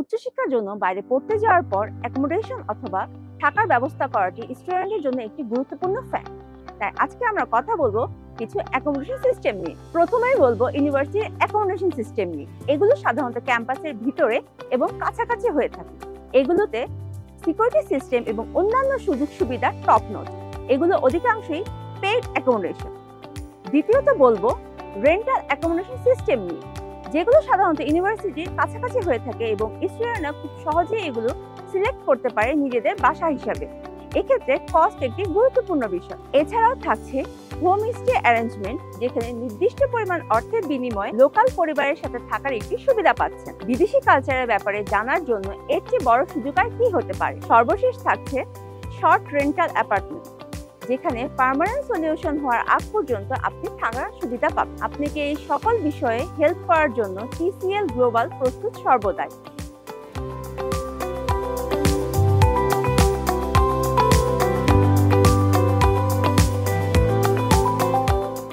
উচ্চশিক্ষার জন্য বাইরে পড়তে যাওয়ার পর অ্যাকোমোডেশন অথবা থাকার ব্যবস্থা করাটি স্টুডেন্টের জন্য একটি গুরুত্বপূর্ণ ফ্যাক্ট। তাই আজকে আমরা কথা বলবো কিছু অ্যাকোমোডেশন সিস্টেম নিয়ে। প্রথমেই বলবো ইউনিভার্সিটির অ্যাকোমোডেশন সিস্টেম নিয়ে। এগুলো সাধারণত ক্যাম্পাসের ভিতরে এবং কাছাকাছি হয়ে থাকে। এগুলোতে সিকিউরিটি সিস্টেম এবং অন্যান্য সুযোগ সুবিধা টপ নোট। এগুলো অধিকাংশই পেইড অ্যাকোমোডেশন। দ্বিতীয়ত বলবো রেন্টাল অ্যাকোমোডেশন সিস্টেম নিয়ে, যেগুলো সাধারণত ইউনিভার্সিটির কাছাকাছি হয়ে থাকে এবং স্টুডেন্টরা খুব সহজেই এগুলো সিলেক্ট করতে পারে নিজেদের বাসা হিসাবে। এক্ষেত্রে কস্ট একটি গুরুত্বপূর্ণ বিষয়। এছাড়াও থাকছে হোম স্টে অ্যারেঞ্জমেন্ট, যেখানে নির্দিষ্ট পরিমাণ অর্থের বিনিময়ে লোকাল পরিবারের সাথে থাকার একটি সুবিধা পাচ্ছেন। বিদেশি কালচারের ব্যাপারে জানার জন্য এর চেয়ে বড় সুযোগ আর কি হতে পারে। সর্বশেষ থাকছে শর্ট রেন্টাল অ্যাপার্টমেন্ট, যেখানে পার্মানেন্ট সলিউশন হওয়ার আগ পর্যন্ত আপনি থাকার সুবিধা পাবেন। আপনাকে এই সকল বিষয়ে হেল্প করার জন্য TCL গ্লোবাল প্রস্তুত সর্বদাই।